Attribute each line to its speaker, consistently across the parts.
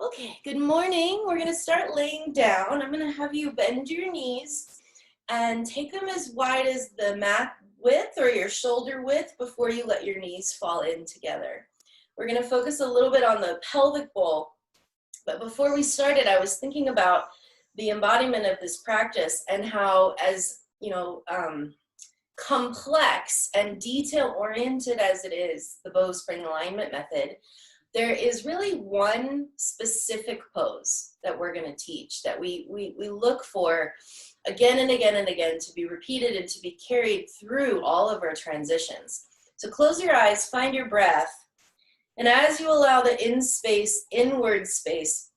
Speaker 1: Okay, good morning. We're going to start laying down. I'm going to have you bend your knees and take them as wide as the mat width or your shoulder width before you let your knees fall in together. We're going to focus a little bit on the pelvic bowl. But before we started, I was thinking about the embodiment of this practice and how, as you know, complex and detail-oriented as it is, the bowspring alignment method, there is really one specific pose that we're going to teach that we look for again and again and again to be repeated and to be carried through all of our transitions. So close your eyes, find your breath, and as you allow the inward space,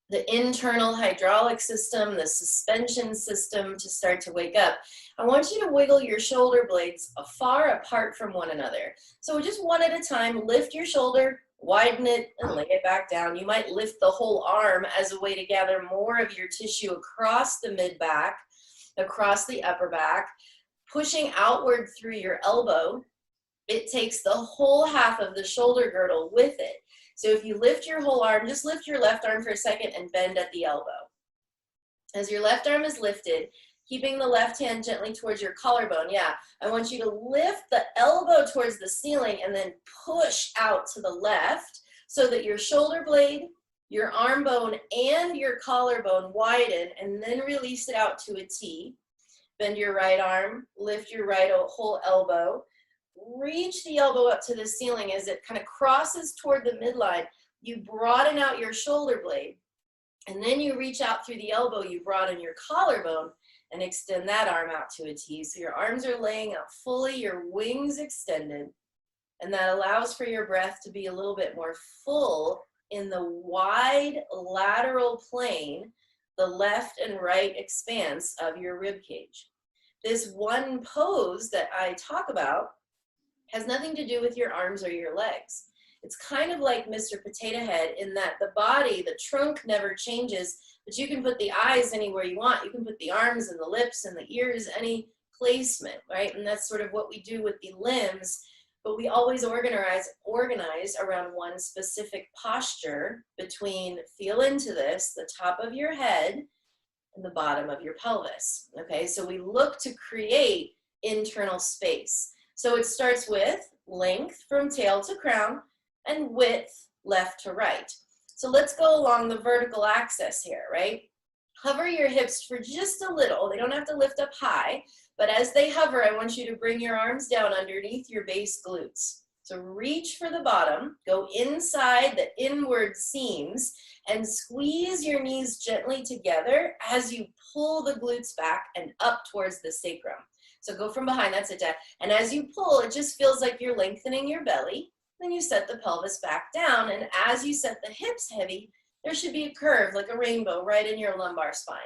Speaker 1: the internal hydraulic system, the suspension system to start to wake up, I want you to wiggle your shoulder blades far apart from one another. So just one at a time, lift your shoulder, widen it, and lay it back down. You might lift the whole arm as a way to gather more of your tissue across the mid-back, across the upper back, pushing outward through your elbow. It takes the whole half of the shoulder girdle with it. So if you lift your whole arm, just lift your left arm for a second and bend at the elbow. As your left arm is lifted, keeping the left hand gently towards your collarbone. Yeah, I want you to lift the elbow towards the ceiling and then push out to the left so that your shoulder blade, your arm bone, and your collarbone widen, and then release it out to a T. Bend your right arm, lift your right whole elbow. Reach the elbow up to the ceiling as it kind of crosses toward the midline. You broaden out your shoulder blade, and then you reach out through the elbow, you broaden your collarbone, and extend that arm out to a T. So your arms are laying out fully, your wings extended, and that allows for your breath to be a little bit more full in the wide lateral plane, the left and right expanse of your rib cage. This one pose that I talk about has nothing to do with your arms or your legs. It's kind of like Mr. Potato Head in that the body, the trunk never changes, but you can put the eyes anywhere you want. You can put the arms and the lips and the ears, any placement, right? And that's sort of what we do with the limbs, but we always organize around one specific posture between, feel into this, the top of your head and the bottom of your pelvis, okay? So we look to create internal space. So it starts with length from tail to crown and width left to right. So let's go along the vertical axis here, right? Hover your hips for just a little. They don't have to lift up high, but as they hover, I want you to bring your arms down underneath your base glutes. So reach for the bottom, go inside the inward seams, and squeeze your knees gently together as you pull the glutes back and up towards the sacrum. So go from behind, that's it, Dad. And as you pull, it just feels like you're lengthening your belly. Then you set the pelvis back down, and as you set the hips heavy, there should be a curve like a rainbow right in your lumbar spine.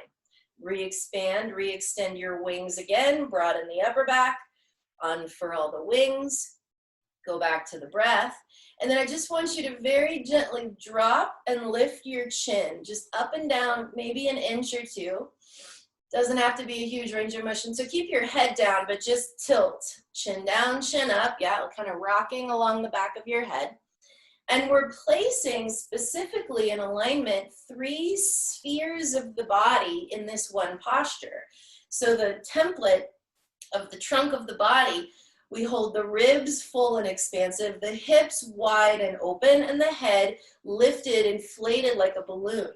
Speaker 1: Re-expand, re-extend your wings again, broaden the upper back, unfurl the wings, go back to the breath. And then I just want you to very gently drop and lift your chin, just up and down, maybe an inch or two. Doesn't have to be a huge range of motion. So keep your head down, but just tilt. Chin down, chin up. Yeah, kind of rocking along the back of your head. And we're placing specifically in alignment 3 spheres of the body in this one posture. So the template of the trunk of the body, we hold the ribs full and expansive, the hips wide and open, and the head lifted, inflated like a balloon.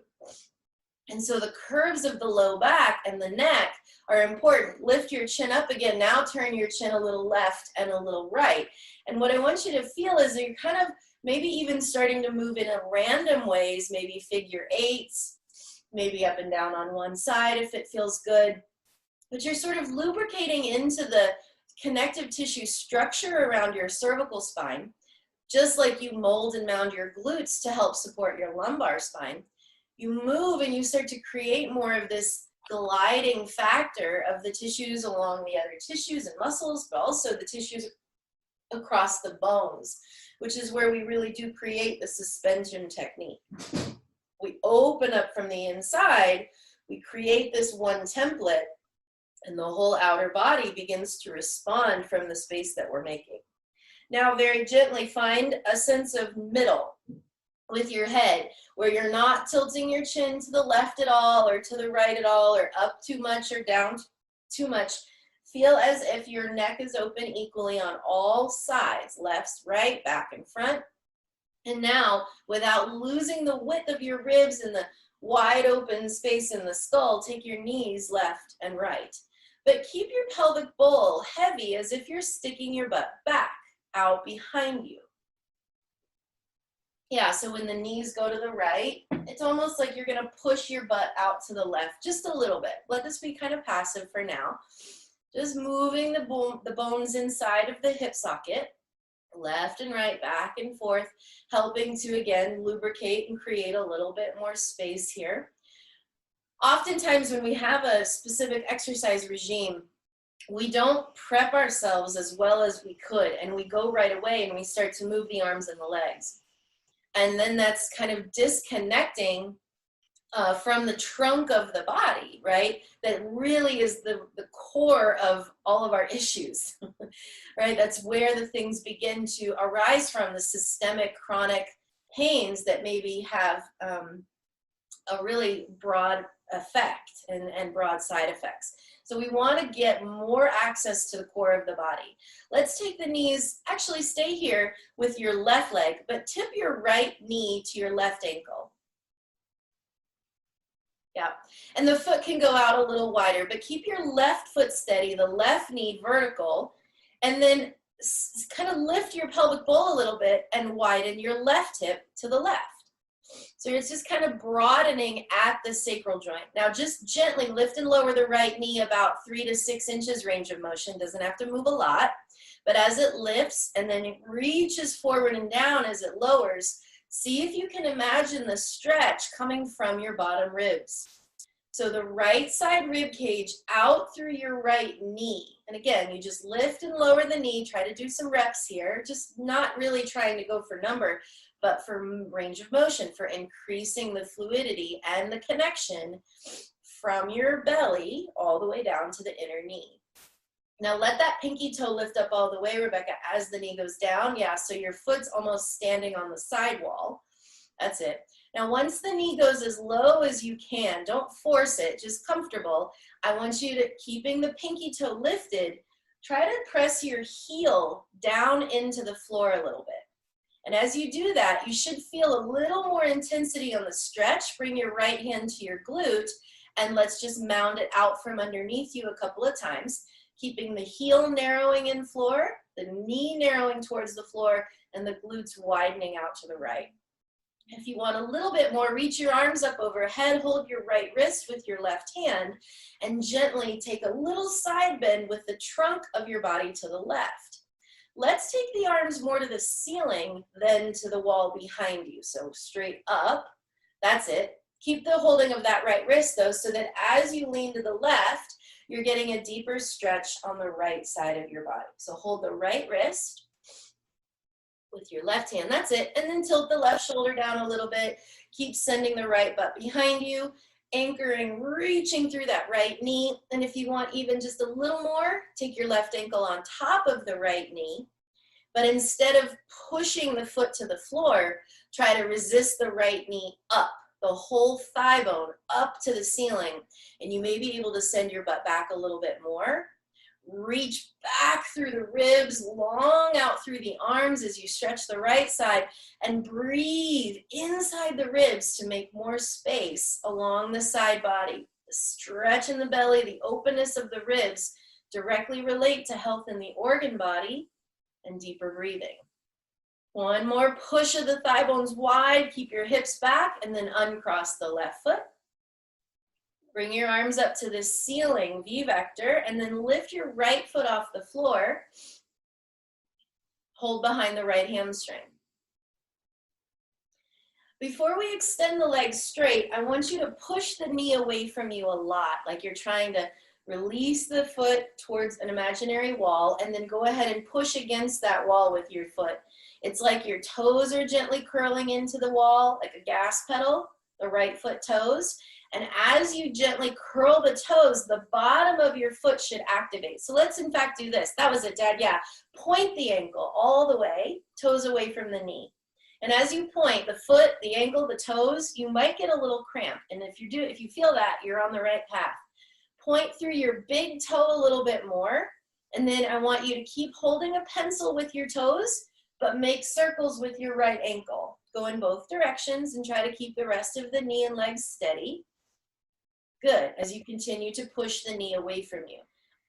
Speaker 1: And so the curves of the low back and the neck are important. Lift your chin up again. Now turn your chin a little left and a little right. And what I want you to feel is that you're kind of maybe even starting to move in a random ways, maybe figure eights, maybe up and down on one side if it feels good. But you're sort of lubricating into the connective tissue structure around your cervical spine, just like you mold and mound your glutes to help support your lumbar spine. You move and you start to create more of this gliding factor of the tissues along the other tissues and muscles, but also the tissues across the bones, which is where we really do create the suspension technique. We open up from the inside, we create this one template, and the whole outer body begins to respond from the space that we're making. Now, very gently find a sense of middle. with your head, where you're not tilting your chin to the left at all or to the right at all or up too much or down too much. Feel as if your neck is open equally on all sides, left, right, back, and front. And now, without losing the width of your ribs and the wide open space in the skull, take your knees left and right. But keep your pelvic bowl heavy as if you're sticking your butt back out behind you. Yeah, so when the knees go to the right, it's almost like you're gonna push your butt out to the left just a little bit. Let this be kind of passive for now. Just moving the bones inside of the hip socket, left and right, back and forth, helping to, again, lubricate and create a little bit more space here. Oftentimes when we have a specific exercise regime, we don't prep ourselves as well as we could, and we go right away and we start to move the arms and the legs. And then that's kind of disconnecting from the trunk of the body, right? That really is the core of all of our issues, right? That's where the things begin to arise from, the systemic chronic pains that maybe have a really broad effect and broad side effects. So we want to get more access to the core of the body. Let's take the knees, actually stay here with your left leg, but tip your right knee to your left ankle. Yeah, and the foot can go out a little wider, but keep your left foot steady, the left knee vertical, and then kind of lift your pelvic bowl a little bit and widen your left hip to the left. So it's just kind of broadening at the sacral joint. Now just gently lift and lower the right knee about 3 to 6 inches range of motion. Doesn't have to move a lot, but as it lifts and then it reaches forward and down as it lowers, see if you can imagine the stretch coming from your bottom ribs. So the right side rib cage out through your right knee. And again, you just lift and lower the knee, try to do some reps here, just not really trying to go for number, but for range of motion, for increasing the fluidity and the connection from your belly all the way down to the inner knee. Now let that pinky toe lift up all the way, Rebecca, as the knee goes down. Yeah, so your foot's almost standing on the sidewall. That's it. Now once the knee goes as low as you can, don't force it, just comfortable. I want you to, keeping the pinky toe lifted, try to press your heel down into the floor a little bit. And as you do that, you should feel a little more intensity on the stretch. Bring your right hand to your glute, and let's just mound it out from underneath you a couple of times, keeping the heel narrowing in floor, the knee narrowing towards the floor, and the glutes widening out to the right. If you want a little bit more, reach your arms up overhead, hold your right wrist with your left hand, and gently take a little side bend with the trunk of your body to the left. Let's take the arms more to the ceiling than to the wall behind you. So straight up, that's it. Keep the holding of that right wrist though, so that as you lean to the left, you're getting a deeper stretch on the right side of your body. So hold the right wrist with your left hand, that's it. And then tilt the left shoulder down a little bit. Keep sending the right butt behind you, anchoring, reaching through that right knee. And if you want even just a little more, take your left ankle on top of the right knee. But instead of pushing the foot to the floor, try to resist the right knee up, the whole thigh bone up to the ceiling. And you may be able to send your butt back a little bit more. Reach back through the ribs, long out through the arms as you stretch the right side, and breathe inside the ribs to make more space along the side body. The stretch in the belly, the openness of the ribs directly relate to health in the organ body and deeper breathing. One more push of the thigh bones wide, keep your hips back, and then uncross the left foot. Bring your arms up to the ceiling, V-vector, and then lift your right foot off the floor. Hold behind the right hamstring. Before we extend the legs straight, I want you to push the knee away from you a lot, like you're trying to release the foot towards an imaginary wall, and then go ahead and push against that wall with your foot. It's like your toes are gently curling into the wall, like a gas pedal, the right foot toes. And as you gently curl the toes, the bottom of your foot should activate. So let's in fact do this. That was it, Dad. Yeah. Point the ankle all the way, toes away from the knee. And as you point, the foot, the ankle, the toes, you might get a little cramp. And if you feel that, you're on the right path. Point through your big toe a little bit more. And then I want you to keep holding a pencil with your toes, but make circles with your right ankle. Go in both directions and try to keep the rest of the knee and legs steady. Good, as you continue to push the knee away from you.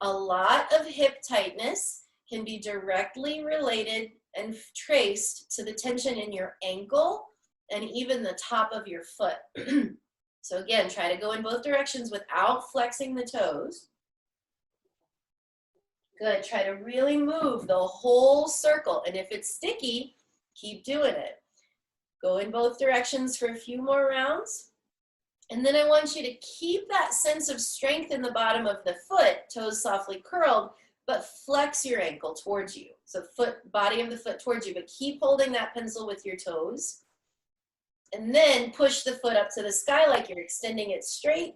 Speaker 1: A lot of hip tightness can be directly related and traced to the tension in your ankle and even the top of your foot. So again, try to go in both directions without flexing the toes. Good, try to really move the whole circle. And if it's sticky, keep doing it. Go in both directions for a few more rounds. And then I want you to keep that sense of strength in the bottom of the foot, toes softly curled, but flex your ankle towards you. So body of the foot towards you, but keep holding that pencil with your toes. And then push the foot up to the sky like you're extending it straight.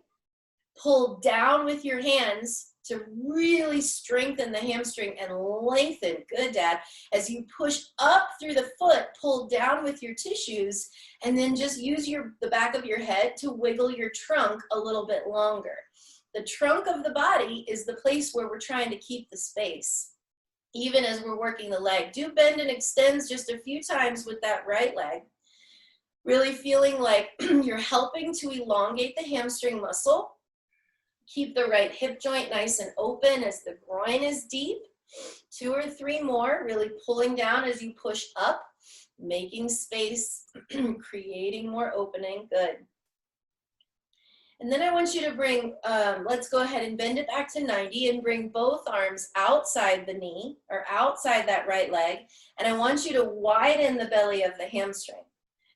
Speaker 1: Pull down with your hands to really strengthen the hamstring and lengthen. Good, Dad. As you push up through the foot, pull down with your tissues, and then just use the back of your head to wiggle your trunk a little bit longer. The trunk of the body is the place where we're trying to keep the space, even as we're working the leg. Do bend and extends just a few times with that right leg. Really feeling like you're helping to elongate the hamstring muscle. Keep the right hip joint nice and open as the groin is deep. 2 or 3 more, really pulling down as you push up, making space, creating more opening. Good. And then I want you to bring, let's go ahead and bend it back to 90 and bring both arms outside the knee or outside that right leg. And I want you to widen the belly of the hamstring.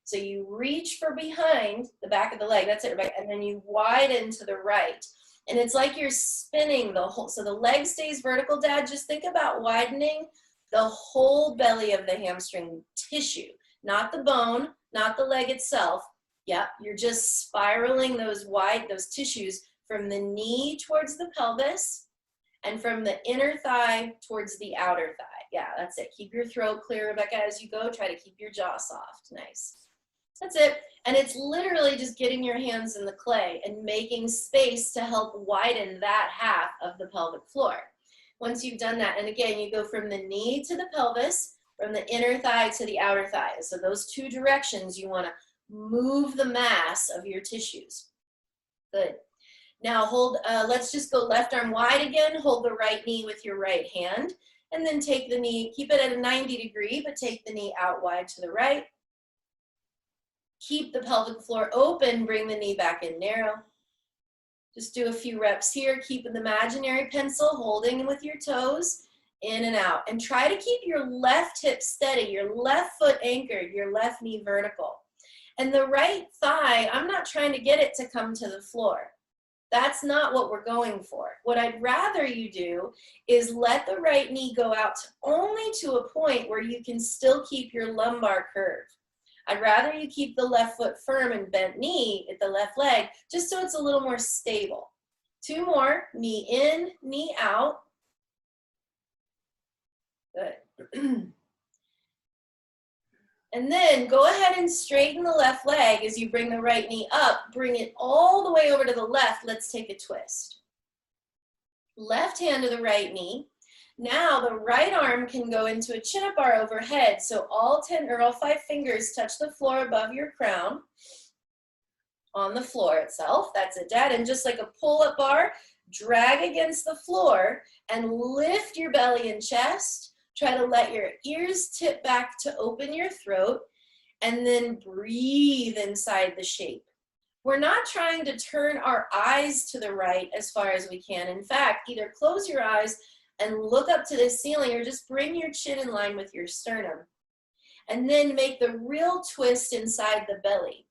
Speaker 1: So you reach for behind the back of the leg, that's it, Rebecca, and then you widen to the right. And it's like you're spinning the whole, so the leg stays vertical, Dad. Just think about widening the whole belly of the hamstring tissue, not the bone, not the leg itself. Yeah, you're just spiraling those tissues from the knee towards the pelvis and from the inner thigh towards the outer thigh. Yeah, that's it. Keep your throat clear, Rebecca, as you go. Try to keep your jaw soft. Nice. That's it. And it's literally just getting your hands in the clay and making space to help widen that half of the pelvic floor. Once you've done that, and again, you go from the knee to the pelvis, from the inner thigh to the outer thigh. So those 2 directions, you want to move the mass of your tissues. Good. Now hold, let's just go left arm wide again. Hold the right knee with your right hand. And then take the knee, keep it at a 90 degree, but take the knee out wide to the right. Keep the pelvic floor open, bring the knee back in narrow. Just do a few reps here. Keep an imaginary pencil, holding with your toes, in and out. And try to keep your left hip steady, your left foot anchored, your left knee vertical. And the right thigh, I'm not trying to get it to come to the floor. That's not what we're going for. What I'd rather you do is let the right knee go out only to a point where you can still keep your lumbar curve. I'd rather you keep the left foot firm and bent knee at the left leg, just so it's a little more stable. 2 more, knee in, knee out. Good. And then go ahead and straighten the left leg as you bring the right knee up. Bring it all the way over to the left. Let's take a twist. Left hand to the right knee. Now the right arm can go into a chin-up bar overhead. So all 5 fingers touch the floor above your crown on the floor itself. That's it, Dad. And just like a pull-up bar, drag against the floor and lift your belly and chest. Try to let your ears tip back to open your throat and then breathe inside the shape. We're not trying to turn our eyes to the right as far as we can. In fact, either close your eyes and look up to the ceiling or just bring your chin in line with your sternum. And then make the real twist inside the belly.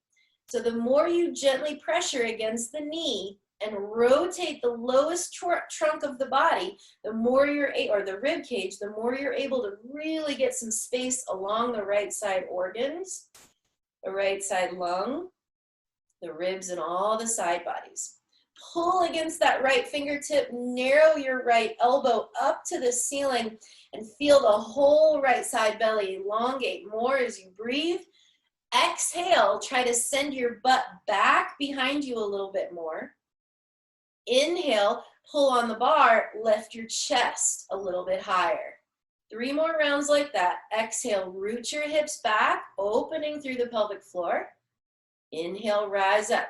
Speaker 1: So the more you gently pressure against the knee and rotate the lowest trunk of the body, the more or the rib cage, the more you're able to really get some space along the right side organs, the right side lung, the ribs, and all the side bodies. Pull against that right fingertip, narrow your right elbow up to the ceiling, and feel the whole right side belly elongate more as you breathe. exhale, try to send your butt back behind you a little bit more. Inhale, pull on the bar, lift your chest a little bit higher. 3 more rounds like that. Exhale, root your hips back, opening through the pelvic floor. Inhale, rise up.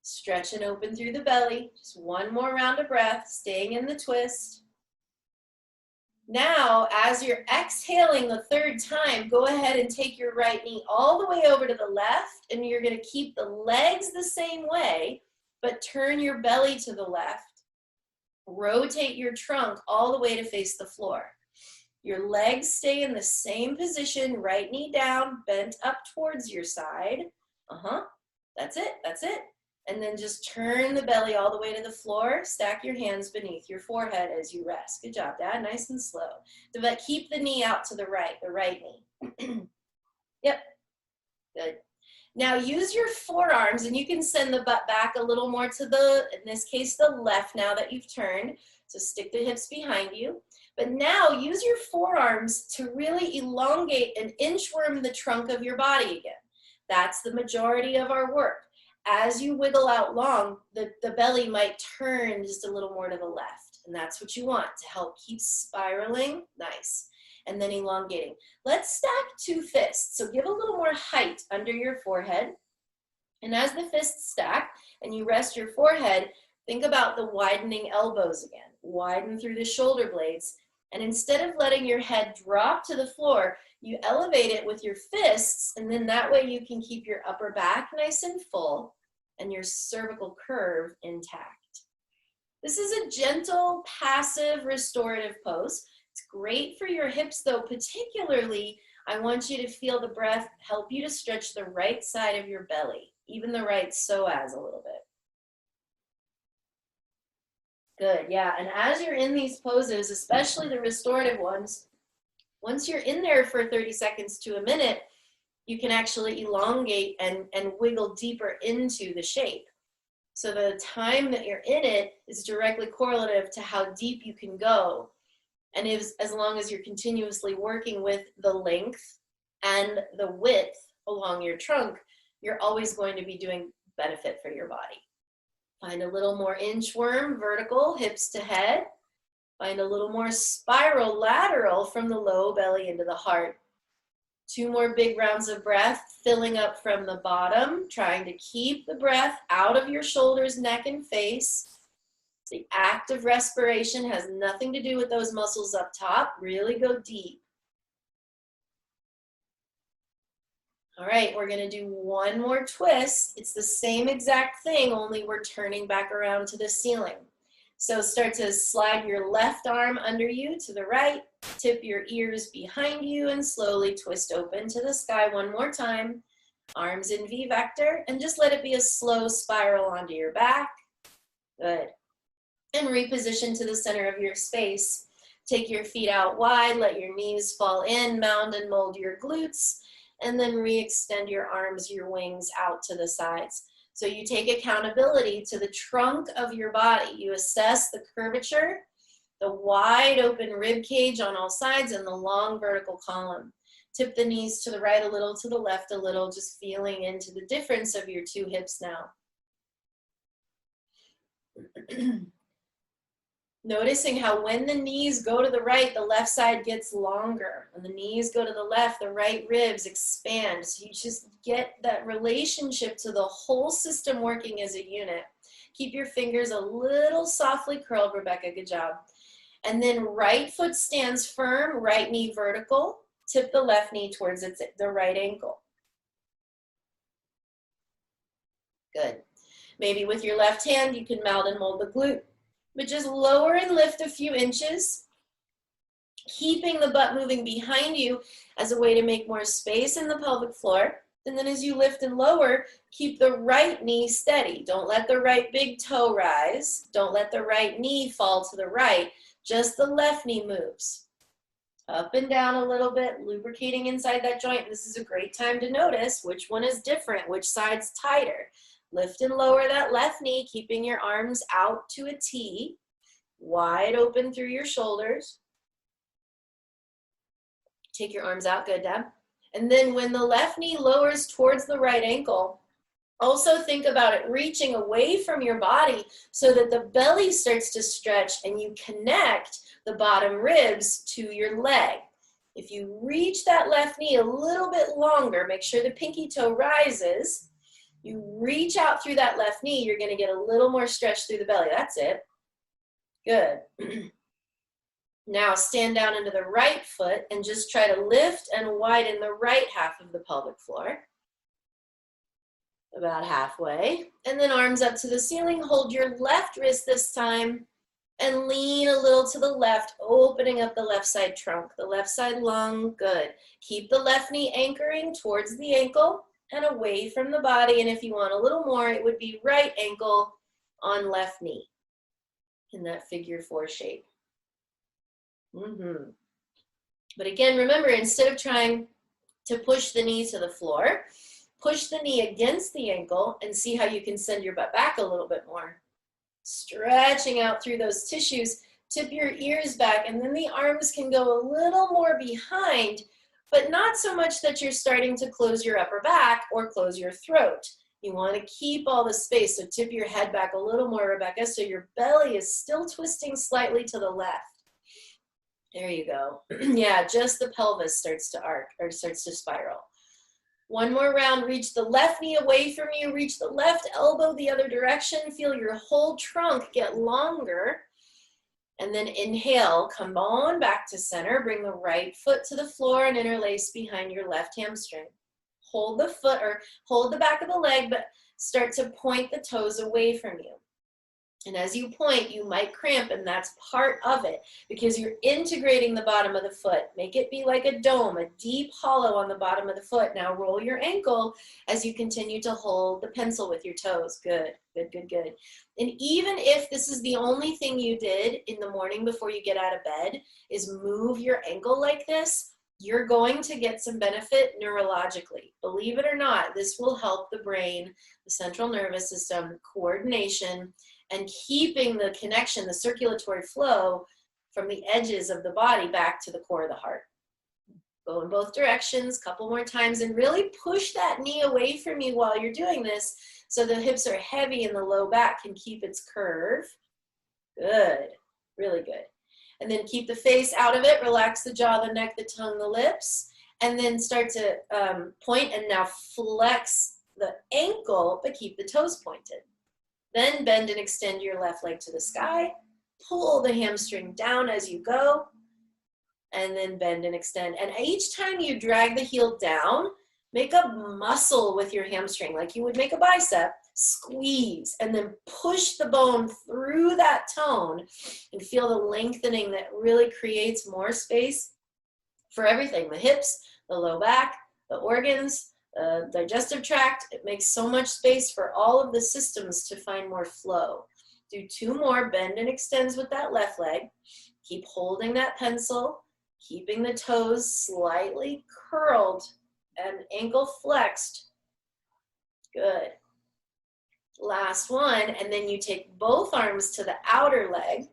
Speaker 1: Stretch and open through the belly. Just 1 more round of breath, staying in the twist. Now, as you're exhaling the 3rd time, go ahead and take your right knee all the way over to the left, and you're going to keep the legs the same way, but turn your belly to the left. Rotate your trunk all the way to face the floor. Your legs stay in the same position, right knee down, bent up towards your side. That's it, that's it. And then just turn the belly all the way to the floor. Stack your hands beneath your forehead as you rest. Good job, Dad, nice and slow. But keep the knee out to the right knee. Yep, good. Now use your forearms, and you can send the butt back a little more to the, in this case, the left now that you've turned. So stick the hips behind you. But now use your forearms to really elongate and inchworm the trunk of your body again. That's the majority of our work. As you wiggle out long, the belly might turn just a little more to the left. And that's what you want to help keep spiraling. Nice. And then elongating. Let's stack 2 fists. So give a little more height under your forehead. And as the fists stack and you rest your forehead, think about the widening elbows again. Widen through the shoulder blades. And instead of letting your head drop to the floor, you elevate it with your fists, and then that way you can keep your upper back nice and full and your cervical curve intact. This is a gentle, passive, restorative pose. It's great for your hips though, particularly I want you to feel the breath help you to stretch the right side of your belly, even the right psoas a little bit. Good, yeah, and as you're in these poses, especially the restorative ones, once you're in there for 30 seconds to a minute, you can actually elongate and wiggle deeper into the shape. So the time that you're in it is directly correlative to how deep you can go. And as long as you're continuously working with the length and the width along your trunk, you're always going to be doing benefit for your body. Find a little more inchworm, vertical, hips to head. Find a little more spiral, lateral from the low belly into the heart. 2 more big rounds of breath, filling up from the bottom, trying to keep the breath out of your shoulders, neck, and face. The act of respiration has nothing to do with those muscles up top. Really go deep. All right, we're gonna do 1 more twist. It's the same exact thing, only we're turning back around to the ceiling. So start to slide your left arm under you to the right, tip your ears behind you, and slowly twist open to the sky 1 more time. Arms in V vector, and just let it be a slow spiral onto your back. Good. And reposition to the center of your space. Take your feet out wide, let your knees fall in, mound and mold your glutes, and then re-extend your arms, your wings out to the sides. So you take accountability to the trunk of your body. You assess the curvature, the wide open rib cage on all sides, and the long vertical column. Tip the knees to the right a little, to the left a little, just feeling into the difference of your 2 hips now. Noticing how when the knees go to the right, the left side gets longer. When the knees go to the left, the right ribs expand. So you just get that relationship to the whole system working as a unit. Keep your fingers a little softly curled, Rebecca, good job. And then right foot stands firm, right knee vertical. Tip the left knee towards the right ankle. Good. Maybe with your left hand, you can mount and mold the glute. But just lower and lift a few inches, keeping the butt moving behind you as a way to make more space in the pelvic floor. And then as you lift and lower, keep the right knee steady. Don't let the right big toe rise. Don't let the right knee fall to the right. Just the left knee moves. Up and down a little bit, lubricating inside that joint. This is a great time to notice which one is different, which side's tighter. Lift and lower that left knee, keeping your arms out to a T, wide open through your shoulders. Take your arms out, good, Deb. And then when the left knee lowers towards the right ankle, also think about it reaching away from your body so that the belly starts to stretch and you connect the bottom ribs to your leg. If you reach that left knee a little bit longer, make sure the pinky toe rises. You reach out through that left knee, you're going to get a little more stretch through the belly. That's it. Good. Now stand down into the right foot and just try to lift and widen the right half of the pelvic floor. About halfway. And then arms up to the ceiling. Hold your left wrist this time and lean a little to the left, opening up the left side trunk, the left side lung. Good. Keep the left knee anchoring towards the ankle and away from the body. And if you want a little more, it would be right ankle on left knee in that figure 4 shape. But again, remember, instead of trying to push the knee to the floor, push the knee against the ankle and see how you can send your butt back a little bit more. Stretching out through those tissues, tip your ears back, and then the arms can go a little more behind, but not so much that you're starting to close your upper back or close your throat. You want to keep all the space, so tip your head back a little more, Rebecca, so your belly is still twisting slightly to the left. There you go. Yeah, just the pelvis starts to arc or starts to spiral. One more round. Reach the left knee away from you. Reach the left elbow the other direction. Feel your whole trunk get longer. And then inhale, come on back to center. Bring the right foot to the floor and interlace behind your left hamstring. Hold the foot or hold the back of the leg, but start to point the toes away from you. And as you point, you might cramp, and that's part of it because you're integrating the bottom of the foot. Make it be like a dome, a deep hollow on the bottom of the foot. Now roll your ankle as you continue to hold the pencil with your toes. Good, good, good, good. And even if this is the only thing you did in the morning before you get out of bed is move your ankle like this, you're going to get some benefit neurologically. Believe it or not, this will help the brain, the central nervous system, coordination, and keeping the connection, the circulatory flow from the edges of the body back to the core of the heart. Go in both directions, couple more times, and really push that knee away from you while you're doing this so the hips are heavy and the low back can keep its curve. Good, really good. And then keep the face out of it, relax the jaw, the neck, the tongue, the lips, and then start to point and now flex the ankle, but keep the toes pointed. Then bend and extend your left leg to the sky. Pull the hamstring down as you go. And then bend and extend. And each time you drag the heel down, make a muscle with your hamstring like you would make a bicep. Squeeze and then push the bone through that tone and feel the lengthening that really creates more space for everything. The hips, the low back, the organs, digestive tract. It makes so much space for all of the systems to find more flow. Do 2 more, bend and extends with that left leg. Keep holding that pencil, keeping the toes slightly curled and ankle flexed. Good. Last one, and then you take both arms to the outer leg.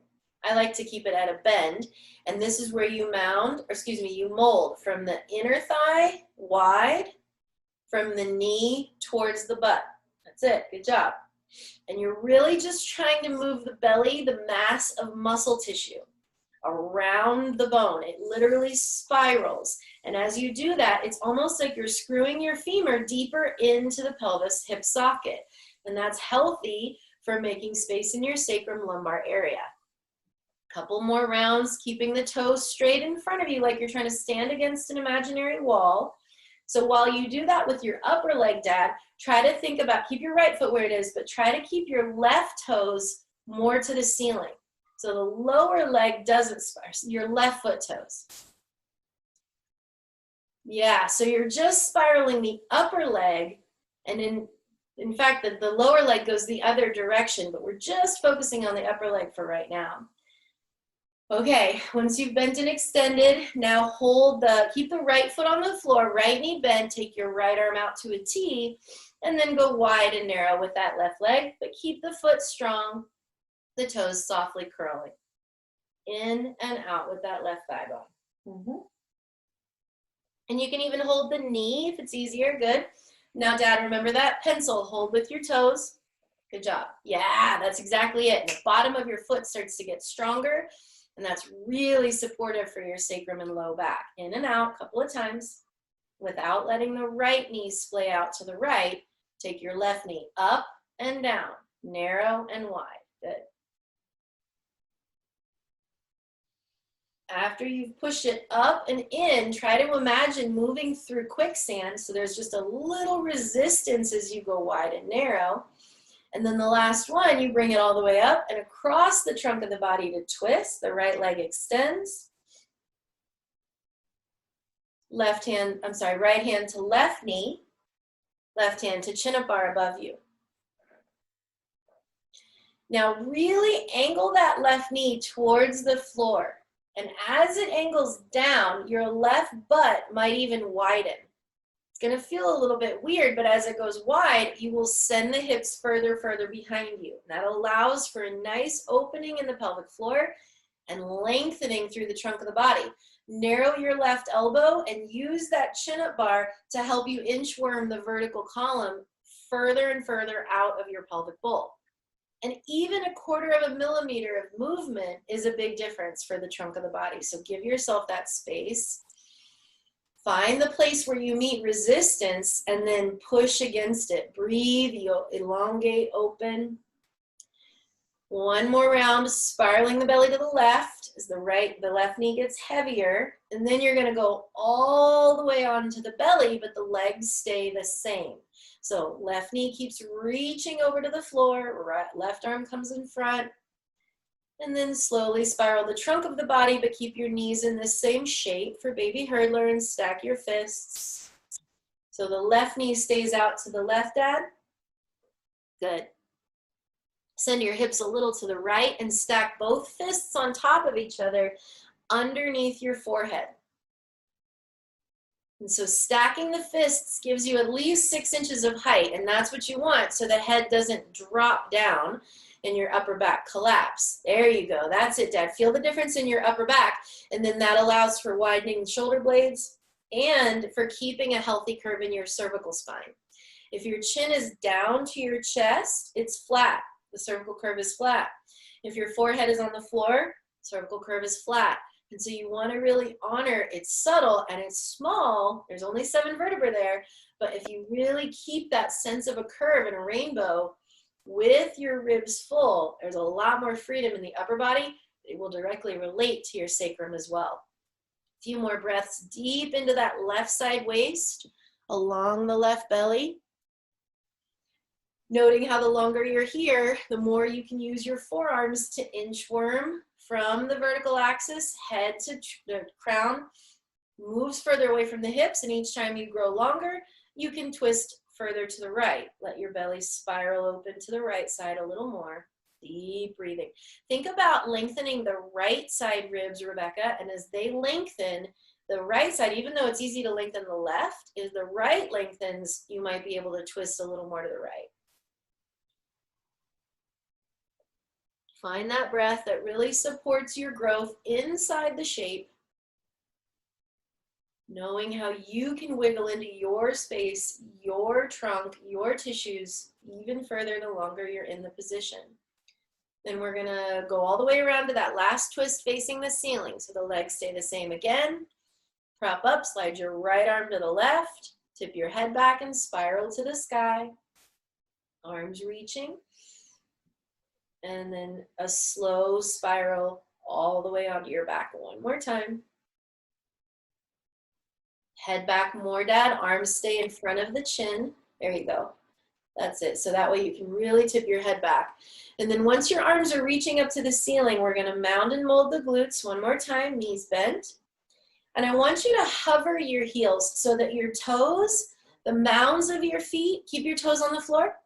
Speaker 1: I like to keep it at a bend, and this is where you mold from the inner thigh wide, from the knee towards the butt. That's it. Good job. And you're really just trying to move the belly, the mass of muscle tissue around the bone. It literally spirals. And as you do that, it's almost like you're screwing your femur deeper into the pelvis hip socket. And that's healthy for making space in your sacrum lumbar area. Couple more rounds, keeping the toes straight in front of you like you're trying to stand against an imaginary wall. So while you do that with your upper leg, Dad, try to think about, keep your right foot where it is, but try to keep your left toes more to the ceiling. So the lower leg doesn't spiral, your left foot toes. Yeah, so you're just spiraling the upper leg, and in fact, the lower leg goes the other direction, but we're just focusing on the upper leg for right now. Okay, once you've bent and extended, now keep the right foot on the floor, right knee bent, take your right arm out to a T, and then go wide and narrow with that left leg, but keep the foot strong, the toes softly curling. In and out with that left thigh bone. And you can even hold the knee if it's easier. Good. Now, Dad, remember that pencil. Hold with your toes. Good job. Yeah, that's exactly it. And the bottom of your foot starts to get stronger, and that's really supportive for your sacrum and low back. In and out a couple of times without letting the right knee splay out to the right. Take your left knee up and down, narrow and wide. Good. After you've pushed it up and in, try to imagine moving through quicksand, so there's just a little resistance as you go wide and narrow. And then the last one, you bring it all the way up and across the trunk of the body to twist. The right leg extends. Right hand to left knee. Left hand to chin up bar above you. Now really angle that left knee towards the floor. And as it angles down, your left butt might even widen. It's going to feel a little bit weird, but as it goes wide, you will send the hips further behind you. That allows for a nice opening in the pelvic floor and lengthening through the trunk of the body. Narrow your left elbow and use that chin-up bar to help you inchworm the vertical column further and further out of your pelvic bowl. And even 1/4 millimeter of movement is a big difference for the trunk of the body. So give yourself that space. Find the place where you meet resistance and then push against it. Breathe, elongate, open. One more round, spiraling the belly to the left as the left knee gets heavier. And then you're gonna go all the way onto the belly, but the legs stay the same. So left knee keeps reaching over to the floor, left arm comes in front, and then slowly spiral the trunk of the body, but keep your knees in the same shape for baby hurdler and stack your fists. So the left knee stays out to the left, Dad. Good. Send your hips a little to the right and stack both fists on top of each other underneath your forehead. And so stacking the fists gives you at least 6 inches of height, and that's what you want so the head doesn't drop down and your upper back collapse. There you go. That's it, Dad. Feel the difference in your upper back, and then that allows for widening the shoulder blades and for keeping a healthy curve in your cervical spine. If your chin is down to your chest, it's flat. The cervical curve is flat. If your forehead is on the floor, cervical curve is flat. And so you want to really honor, it's subtle and it's small. There's only 7 vertebrae there. But if you really keep that sense of a curve and a rainbow with your ribs full, there's a lot more freedom in the upper body. It will directly relate to your sacrum as well. A few more breaths deep into that left side waist, along the left belly. Noting how the longer you're here, the more you can use your forearms to inchworm from the vertical axis, head to the crown, moves further away from the hips, and each time you grow longer, you can twist further to the right. Let your belly spiral open to the right side a little more. Deep breathing. Think about lengthening the right side ribs, Rebecca, and as they lengthen, the right side, even though it's easy to lengthen the left, if the right lengthens, you might be able to twist a little more to the right. Find that breath that really supports your growth inside the shape, knowing how you can wiggle into your space, your trunk, your tissues, even further the longer you're in the position. Then we're gonna go all the way around to that last twist facing the ceiling. So the legs stay the same again. Prop up, slide your right arm to the left, tip your head back and spiral to the sky. Arms reaching. And then a slow spiral all the way onto your back. One more time. Head back more, Dad. Arms stay in front of the chin. There you go. That's it. So that way you can really tip your head back. And then once your arms are reaching up to the ceiling, we're going to mound and mold the glutes. One more time, knees bent. And I want you to hover your heels so that your toes, the mounds of your feet, keep your toes on the floor.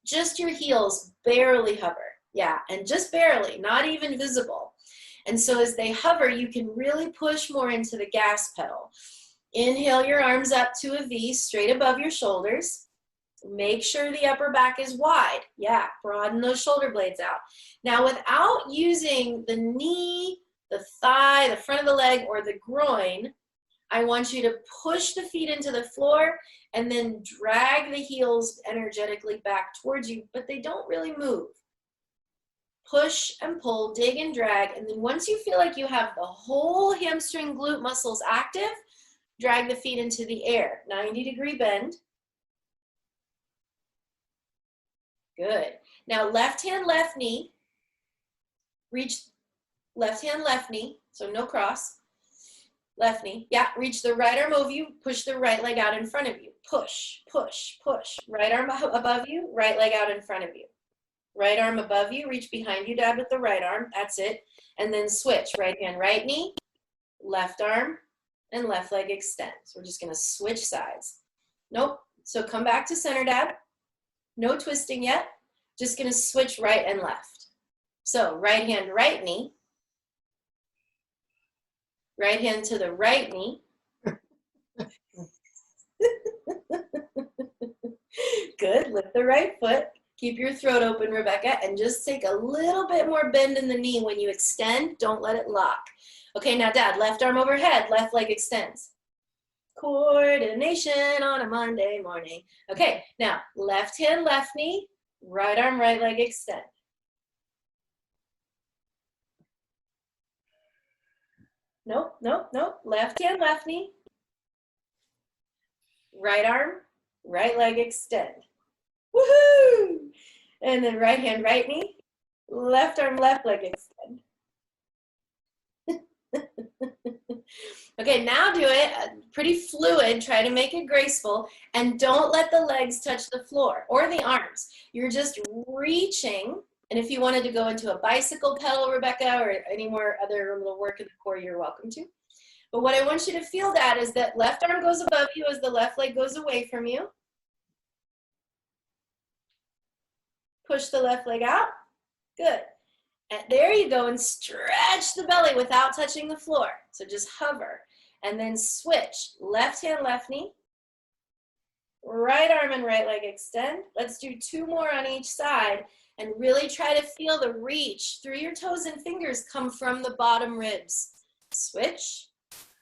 Speaker 1: Just your heels barely hover. Yeah, and just barely, not even visible. And so as they hover, you can really push more into the gas pedal. Inhale your arms up to a V, straight above your shoulders. Make sure the upper back is wide. Yeah, broaden those shoulder blades out. Now, without using the knee, the thigh, the front of the leg, or the groin, I want you to push the feet into the floor and then drag the heels energetically back towards you, but they don't really move. Push and pull, dig and drag, and then once you feel like you have the whole hamstring glute muscles active, drag the feet into the air. 90-degree bend. Good. Now left hand, left knee. Reach left hand, left knee, so no cross. Left knee. Yeah, reach the right arm over you, push the right leg out in front of you. Push, push, push. Right arm above you, right leg out in front of you. Right arm above you, reach behind you, dad with the right arm. That's it. And then switch. Right hand, right knee, left arm, and left leg extend. So we're just going to switch sides. Nope. So come back to center, dad. No twisting yet. Just going to switch right and left. So right hand, right knee. Right hand to the right knee. Good. Lift the right foot. Keep your throat open, Rebecca, and just take a little bit more bend in the knee when you extend. Don't let it lock. Okay, now dad, left arm overhead, left leg extends. Coordination on a Monday morning. Okay, now left hand, left knee, right arm, right leg extend. Nope, nope, nope. Left hand, left knee, right arm, right leg extend. Woohoo! And then right hand, right knee, left arm, left leg extend. Okay, now do it pretty fluid. Try to make it graceful, and don't let the legs touch the floor or the arms. You're just reaching, and if you wanted to go into a bicycle pedal, Rebecca, or any more other little work in the core, you're welcome to. But what I want you to feel that is that left arm goes above you as the left leg goes away from you. Push the left leg out. Good. And there you go, and stretch the belly without touching the floor. So just hover. And then switch. Left hand, left knee. Right arm and right leg extend. Let's do 2 more on each side. And really try to feel the reach through your toes and fingers come from the bottom ribs. Switch.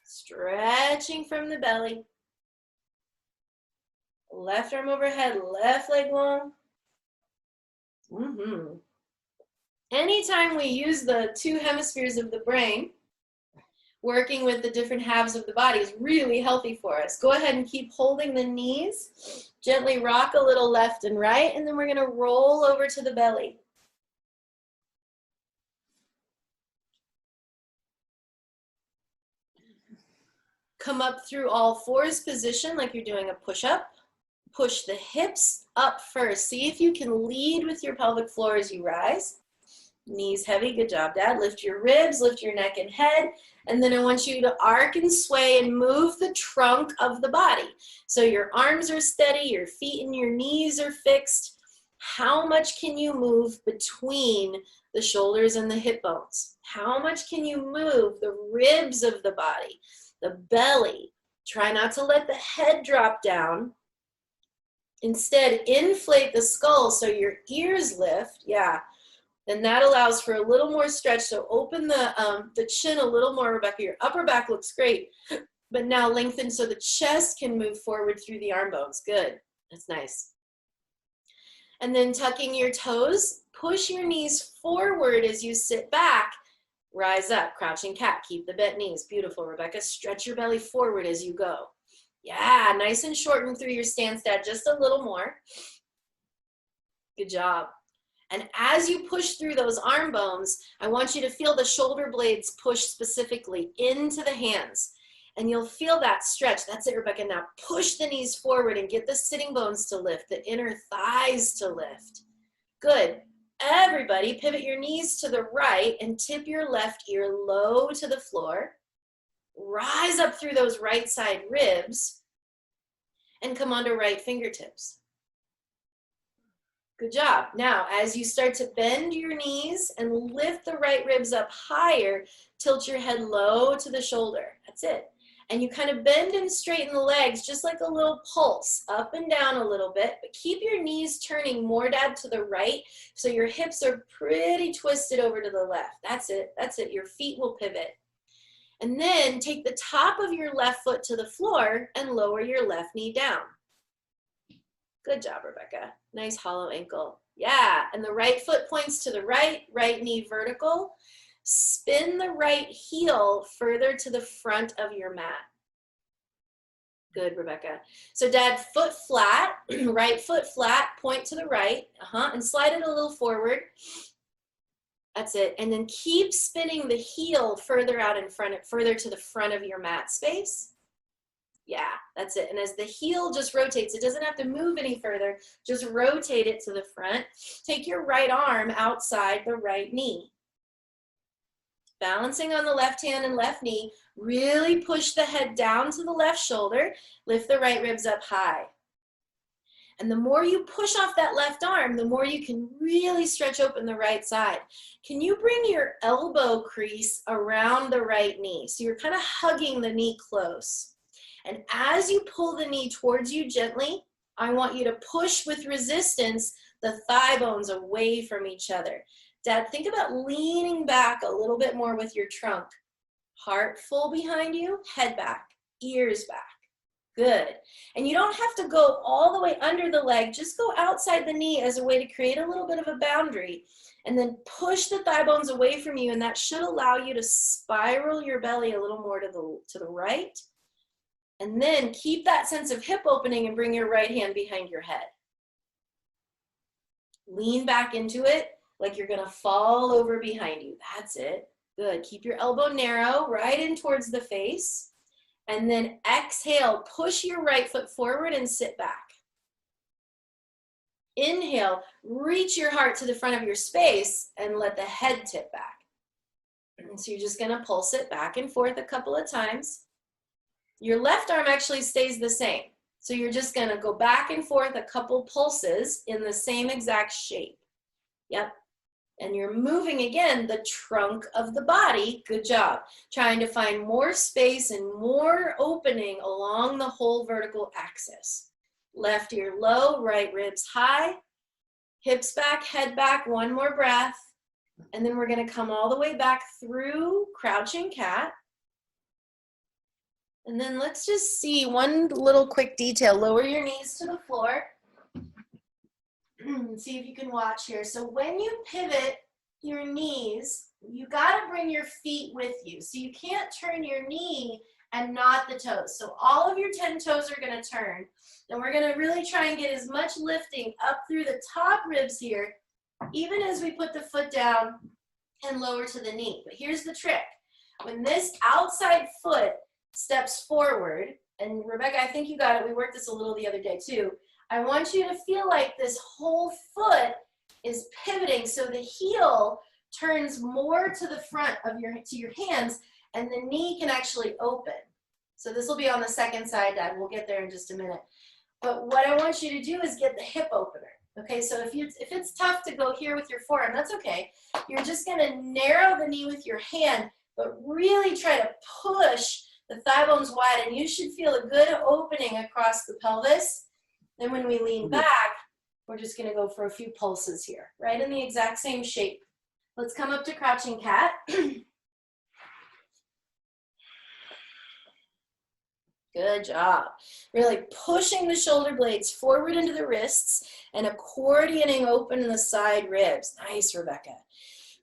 Speaker 1: Stretching from the belly. Left arm overhead, left leg long. Anytime we use the 2 hemispheres of the brain, working with the different halves of the body is really healthy for us. Go ahead and keep holding the knees. Gently rock a little left and right, and then we're going to roll over to the belly. Come up through all fours position like you're doing a push-up. Push the hips up first. See if you can lead with your pelvic floor as you rise. Knees heavy. Good job, Dad. Lift your ribs, lift your neck and head. And then I want you to arc and sway and move the trunk of the body. So your arms are steady, your feet and your knees are fixed. How much can you move between the shoulders and the hip bones? How much can you move the ribs of the body, the belly? Try not to let the head drop down. Instead, inflate the skull so your ears lift. Yeah. And that allows for a little more stretch. So open the chin a little more, Rebecca. Your upper back looks great, but now lengthen so the chest can move forward through the arm bones. Good. That's nice. And then tucking your toes, push your knees forward as you sit back. Rise up, crouching cat. Keep the bent knees. Beautiful, Rebecca. Stretch your belly forward as you go. Yeah, nice and shorten through your stance, Dad. Just a little more. Good job. And as you push through those arm bones, I want you to feel the shoulder blades push specifically into the hands. And you'll feel that stretch. That's it, Rebecca. Now push the knees forward and get the sitting bones to lift, the inner thighs to lift. Good. Everybody, pivot your knees to the right and tip your left ear low to the floor. Rise up through those right side ribs and come onto right fingertips. Good job. Now, as you start to bend your knees and lift the right ribs up higher, tilt your head low to the shoulder. That's it. And you kind of bend and straighten the legs just like a little pulse, up and down a little bit, but keep your knees turning more, Dad, to the right, so your hips are pretty twisted over to the left. That's it. That's it. Your feet will pivot. And then take the top of your left foot to the floor and lower your left knee down. Good job, Rebecca. Nice hollow ankle. Yeah, and the right foot points to the right, right knee vertical. Spin the right heel further to the front of your mat. Good, Rebecca. So dad, foot flat, right foot flat, point to the right, and slide it a little forward. That's it. And then keep spinning the heel further out in front, further to the front of your mat space. Yeah, that's it. And as the heel just rotates, it doesn't have to move any further, just rotate it to the front. Take your right arm outside the right knee. Balancing on the left hand and left knee, really push the head down to the left shoulder, lift the right ribs up high. And the more you push off that left arm, the more you can really stretch open the right side. Can you bring your elbow crease around the right knee? So you're kind of hugging the knee close. And as you pull the knee towards you gently, I want you to push with resistance the thigh bones away from each other. Dad, think about leaning back a little bit more with your trunk. Heart full behind you, head back, ears back. Good. And you don't have to go all the way under the leg. Just go outside the knee as a way to create a little bit of a boundary. And then push the thigh bones away from you, and that should allow you to spiral your belly a little more to the right. And then keep that sense of hip opening and bring your right hand behind your head. Lean back into it like you're gonna fall over behind you. That's it. Good. Keep your elbow narrow, right in towards the face. And then exhale, push your right foot forward and sit back. Inhale, reach your heart to the front of your space and let the head tip back. And so you're just gonna pulse it back and forth a couple of times. Your left arm actually stays the same. So you're just gonna go back and forth a couple pulses in the same exact shape. Yep. And you're moving, again, the trunk of the body. Good job. Trying to find more space and more opening along the whole vertical axis. Left ear low, right ribs high. Hips back, head back, one more breath. And then we're going to come all the way back through crouching cat. And then let's just see one little quick detail. Lower your knees to the floor. See if you can watch here. So when you pivot your knees, you got to bring your feet with you. So you can't turn your knee and not the toes. So all of your 10 toes are going to turn. And we're going to really try and get as much lifting up through the top ribs here, even as we put the foot down and lower to the knee. But here's the trick. When this outside foot steps forward, and Rebecca, I think you got it. We worked this a little the other day too. I want you to feel like this whole foot is pivoting, so the heel turns more to the front of your hands, and the knee can actually open. So this will be on the second side, Dad. We'll get there in just a minute. But what I want you to do is get the hip opener. Okay, so if it's tough to go here with your forearm, that's okay. You're just gonna narrow the knee with your hand, but really try to push the thigh bones wide, and you should feel a good opening across the pelvis. Then when we lean back, we're just gonna go for a few pulses here, right in the exact same shape. Let's come up to crouching cat. Good job. Really pushing the shoulder blades forward into the wrists and accordioning open in the side ribs. Nice, Rebecca.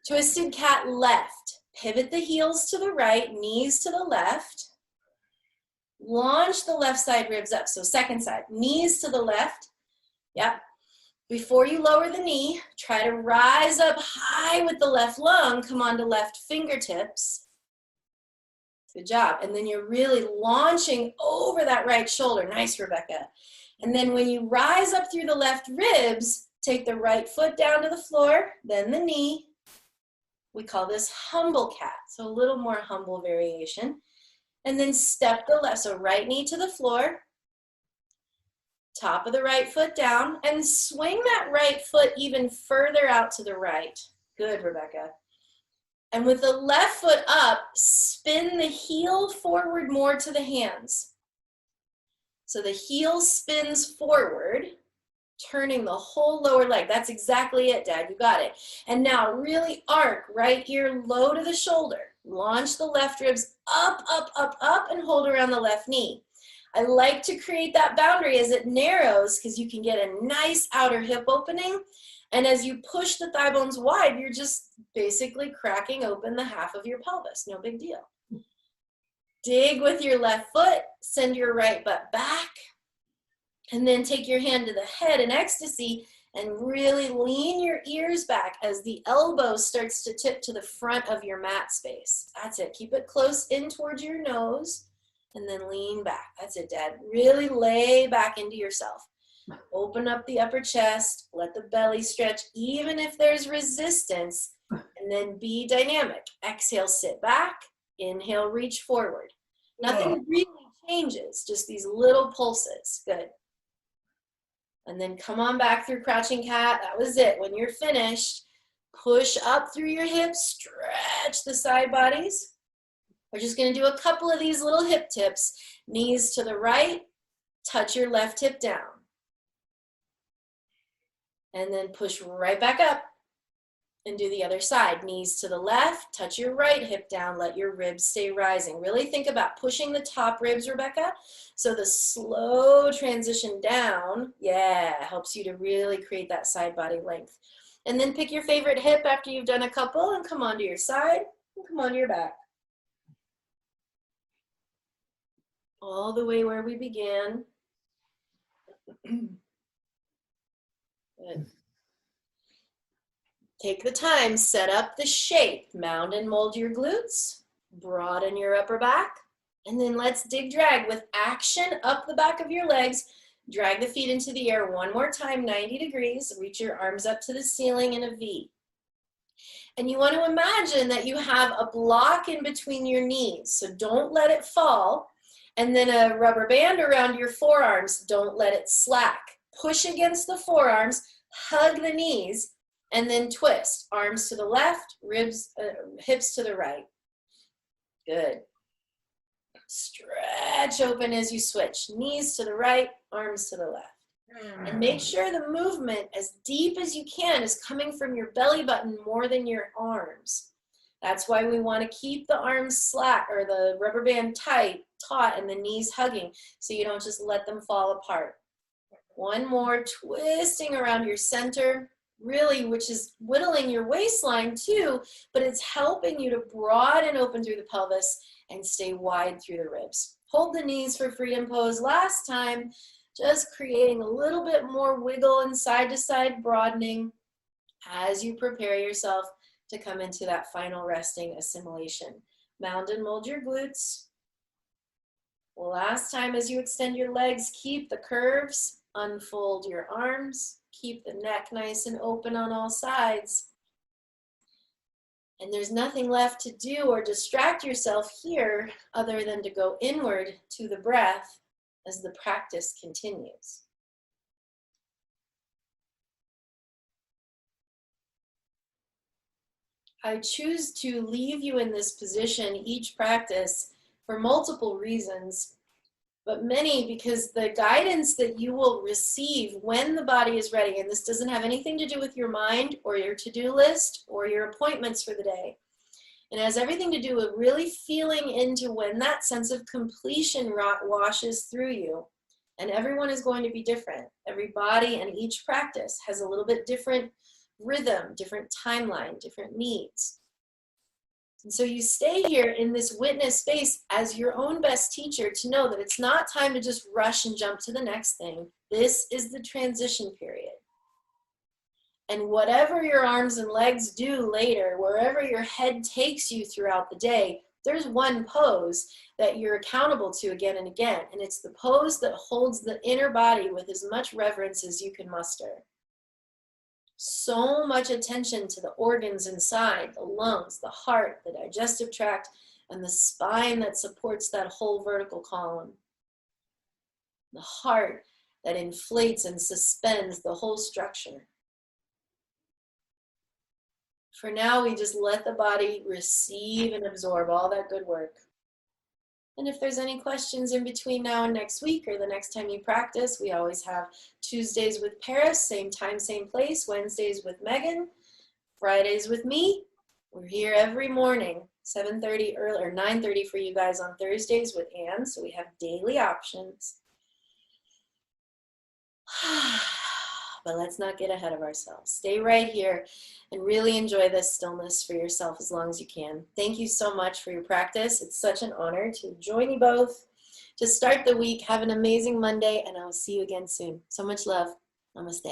Speaker 1: Twisted cat left. Pivot the heels to the right, knees to the left. Launch the left side ribs up. So second side, knees to the left. Yep. Before you lower the knee, try to rise up high with the left lung. Come on to left fingertips. Good job. And then you're really launching over that right shoulder. Nice, Rebecca. And then when you rise up through the left ribs, take the right foot down to the floor, then the knee. We call this humble cat. So a little more humble variation. And then step the left, so right knee to the floor, top of the right foot down, and swing that right foot even further out to the right. Good, Rebecca. And with the left foot up, spin the heel forward more to the hands. So the heel spins forward, turning the whole lower leg. That's exactly it, Dad. You got it. And now really arc right ear low to the shoulder. Launch the left ribs up, up, up, up, and hold around the left knee. I like to create that boundary as it narrows because you can get a nice outer hip opening. And as you push the thigh bones wide, you're just basically cracking open the half of your pelvis. No big deal. Dig with your left foot, send your right butt back, and then take your hand to the head in ecstasy and really lean your ears back as the elbow starts to tip to the front of your mat space. That's it. Keep it close in towards your nose and then lean back. That's it, Dad. Really lay back into yourself. Open up the upper chest. Let the belly stretch, even if there's resistance, and then be dynamic. Exhale, sit back. Inhale, reach forward. Nothing really changes, just these little pulses. Good. And then come on back through crouching cat. That was it. When you're finished, push up through your hips, stretch the side bodies. We're just going to do a couple of these little hip tips. Knees to the right, touch your left hip down. And then push right back up and do the other side. Knees to the left, touch your right hip down, let your ribs stay rising. Really think about pushing the top ribs, Rebecca. So the slow transition down, helps you to really create that side body length. And then pick your favorite hip after you've done a couple and come onto your side and come onto your back. All the way where we began. Good. Take the time, set up the shape, mound and mold your glutes, broaden your upper back, and then let's dig drag with action up the back of your legs. Drag the feet into the air one more time, 90 degrees. Reach your arms up to the ceiling in a V. And you want to imagine that you have a block in between your knees, so don't let it fall. And then a rubber band around your forearms, don't let it slack. Push against the forearms, hug the knees, and then twist. Arms to the left, hips to the right. Good. Stretch open as you switch. Knees to the right, arms to the left. And make sure the movement, as deep as you can, is coming from your belly button more than your arms. That's why we want to keep the arms slack or the rubber band taut, and the knees hugging, so you don't just let them fall apart. One more, twisting around your center, really, which is whittling your waistline too, but it's helping you to broaden open through the pelvis and stay wide through the ribs. Hold the knees for freedom pose. Last time, just creating a little bit more wiggle and side to side broadening as you prepare yourself to come into that final resting assimilation. Mound and mold your glutes. Last time, as you extend your legs, keep the curves, unfold your arms, keep the neck nice and open on all sides. And there's nothing left to do or distract yourself here other than to go inward to the breath as the practice continues. I choose to leave you in this position each practice for multiple reasons, but many because the guidance that you will receive when the body is ready, and this doesn't have anything to do with your mind or your to-do list or your appointments for the day. It has everything to do with really feeling into when that sense of completion washes through you. And everyone is going to be different. Every body and each practice has a little bit different rhythm, different timeline, different needs. And so you stay here in this witness space as your own best teacher to know that it's not time to just rush and jump to the next thing. This is the transition period. And whatever your arms and legs do later, wherever your head takes you throughout the day, there's one pose that you're accountable to again and again. And it's the pose that holds the inner body with as much reverence as you can muster. So much attention to the organs inside, the lungs, the heart, the digestive tract, and the spine that supports that whole vertical column. The heart that inflates and suspends the whole structure. For now, we just let the body receive and absorb all that good work. And if there's any questions in between now and next week or the next time you practice, we always have Tuesdays with Paris, same time, same place, Wednesdays with Megan, Fridays with me. We're here every morning, 7:30 early or 9:30 for you guys on Thursdays with Anne. So we have daily options. But let's not get ahead of ourselves. Stay right here and really enjoy this stillness for yourself as long as you can. Thank you so much for your practice. It's such an honor to join you both to start the week. Have an amazing Monday, and I will see you again soon. So much love. Namaste.